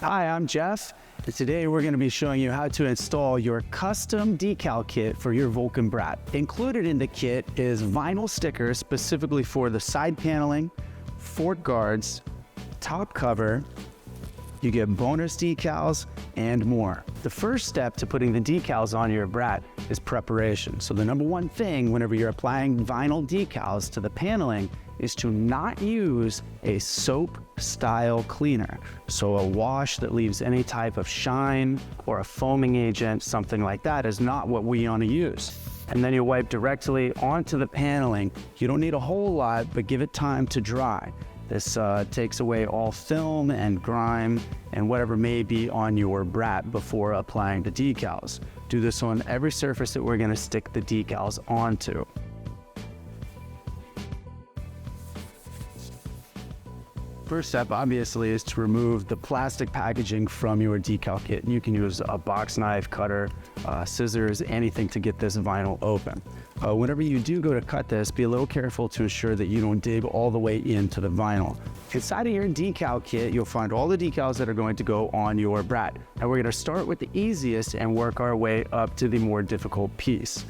Hi, I'm Jeff, and today we're going to be showing you how to install your custom decal kit for your Volcon Brat. Included in the kit is vinyl stickers specifically for the side paneling, fork guards, top cover. You get bonus decals and more. The first step to putting the decals on your Brat is preparation. So the number one thing whenever you're applying vinyl decals to the paneling is to not use a soap style cleaner. So a wash that leaves any type of shine or a foaming agent, something like that, is not what we want to use. And then you wipe directly onto the paneling. You don't need a whole lot, but give it time to dry. This takes away all film and grime and whatever may be on your Brat before applying the decals. Do this on every surface that we're going to stick the decals onto. First step, obviously, is to remove the plastic packaging from your decal kit. You can use a box knife, cutter, scissors, anything to get this vinyl open. Whenever you do go to cut this, be a little careful to ensure that you don't dig all the way into the vinyl. Inside of your decal kit, you'll find all the decals that are going to go on your Brat. And we're going to start with the easiest and work our way up to the more difficult piece.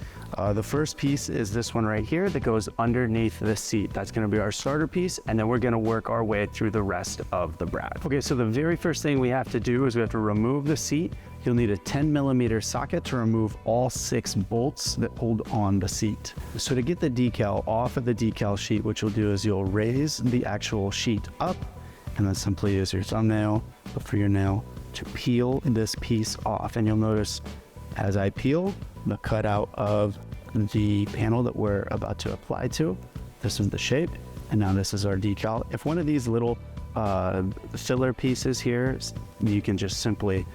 The first piece is this one right here that goes underneath the seat. That's going to be our starter piece, and then we're going to work our way through the rest of the Brat. Okay, so the very first thing we have to do is we have to remove the seat. You'll need a 10mm socket to remove all 6 bolts that hold on the seat. So to get the decal off of the decal sheet, what you'll do is you'll raise the actual sheet up and then simply use your thumbnail or for your nail to peel this piece off. And you'll notice as I peel the cutout of the panel that we're about to apply to, this is the shape, and now this is our decal. If one of these little filler pieces here, you can just simply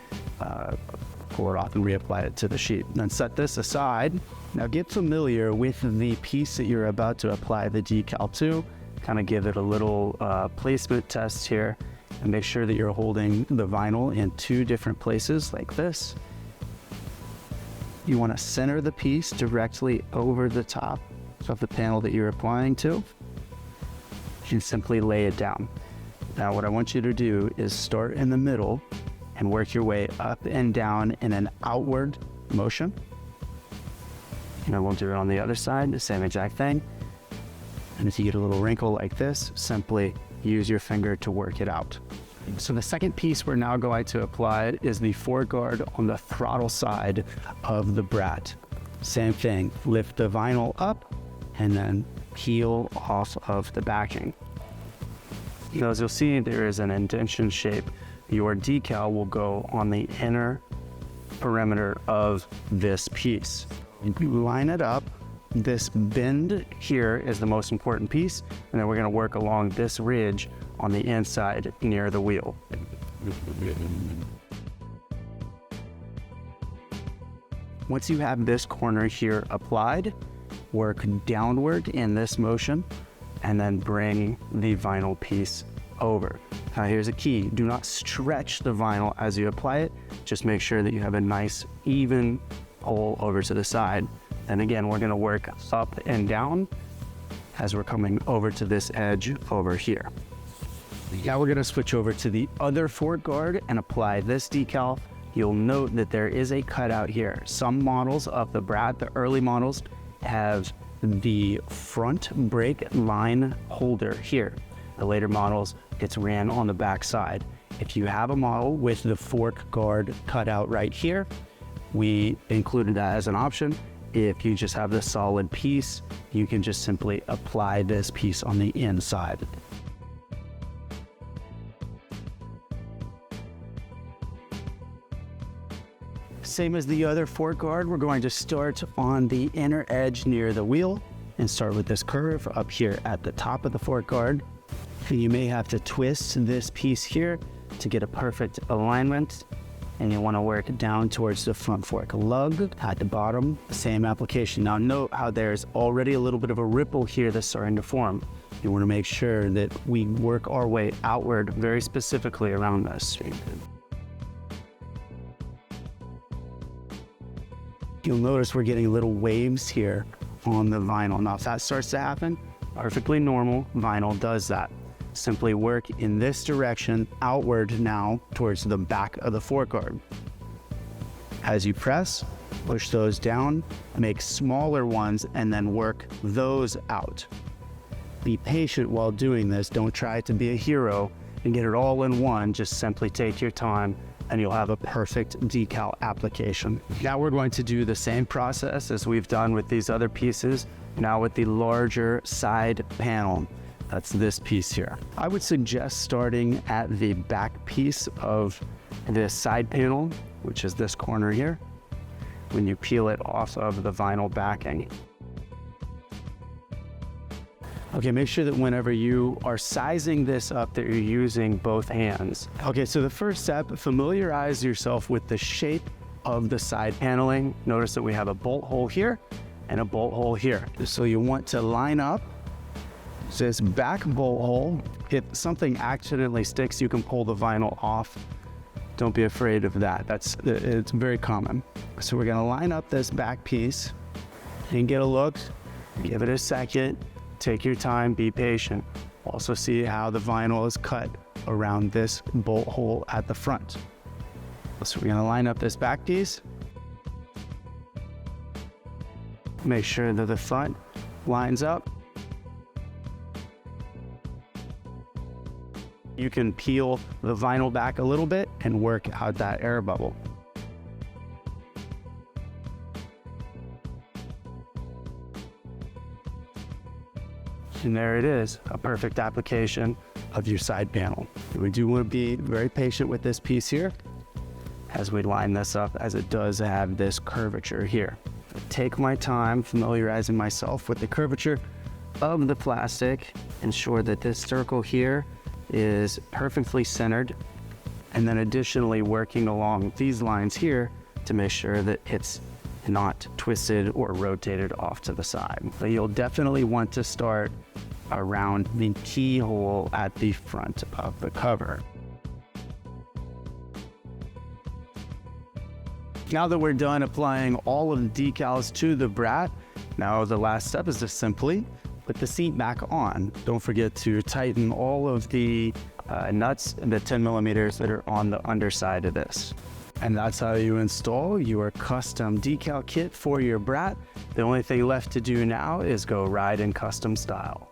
pull it off and reapply it to the sheet. Then set this aside. Now get familiar with the piece that you're about to apply the decal to. Kind of give it a little placement test here, and make sure that you're holding the vinyl in 2 different places like this. You want to center the piece directly over the top of the panel that you're applying to, and simply lay it down. Now what I want you to do is start in the middle and work your way up and down in an outward motion. And then we'll do it on the other side, the same exact thing. And if you get a little wrinkle like this, simply use your finger to work it out. So the second piece we're now going to apply is the fork guard on the throttle side of the Brat. Same thing, lift the vinyl up and then peel off of the backing. Now, as you'll see, there is an indentation shape. Your decal will go on the inner perimeter of this piece. You line it up. This bend here is the most important piece, and then we're going to work along this ridge on the inside near the wheel. Once you have this corner here applied, work downward in this motion and then bring the vinyl piece over. Now here's a key. Do not stretch the vinyl as you apply it. Just make sure that you have a nice even pull over to the side. And again, we're going to work up and down as we're coming over to this edge over here. Now we're going to switch over to the other fork guard and apply this decal. You'll note that there is a cutout here. Some models of the Brat, the early models, have the front brake line holder here. The later models, it's ran on the back side. If you have a model with the fork guard cutout right here, we included that as an option. If you just have the solid piece, you can just simply apply this piece on the inside. Same as the other fork guard, we're going to start on the inner edge near the wheel and start with this curve up here at the top of the fork guard. You may have to twist this piece here to get a perfect alignment, and you want to work down towards the front fork lug at the bottom. Same application. Now note how there's already a little bit of a ripple here that's starting to form. You want to make sure that we work our way outward very specifically around this. You'll notice we're getting little waves here on the vinyl. Now if that starts to happen, perfectly normal, vinyl does that. simply work in this direction outward now towards the back of the fork guard. As you press, push those down, make smaller ones, and then work those out. Be patient while doing this. Don't try to be a hero and get it all in one. Just simply take your time and you'll have a perfect decal application. Now we're going to do the same process as we've done with these other pieces, now with the larger side panel. That's this piece here. I would suggest starting at the back piece of this side panel, which is this corner here, when you peel it off of the vinyl backing. Okay, make sure that whenever you are sizing this up that you're using both hands. Okay, so the first step, familiarize yourself with the shape of the side paneling. Notice that we have a bolt hole here and a bolt hole here. So you want to line up this back bolt hole. If something accidentally sticks, you can pull the vinyl off. Don't be afraid of that. It's very common. So we're gonna line up this back piece and get a look, give it a second. Take your time, be patient. Also see how the vinyl is cut around this bolt hole at the front. So we're gonna line up this back piece. Make sure that the front lines up. You can peel the vinyl back a little bit and work out that air bubble. And there it is, a perfect application of your side panel. We do want to be very patient with this piece here as we line this up, as it does have this curvature here. Take my time familiarizing myself with the curvature of the plastic, ensure that this circle here is perfectly centered, and then additionally working along these lines here to make sure that it's not twisted or rotated off to the side. But you'll definitely want to start around the keyhole at the front of the cover. Now that we're done applying all of the decals to the Brat, now the last step is to simply put the seat back on. Don't forget to tighten all of the nuts and the 10 millimeters that are on the underside of this. And that's how you install your custom decal kit for your Brat. The only thing left to do now is go ride in custom style.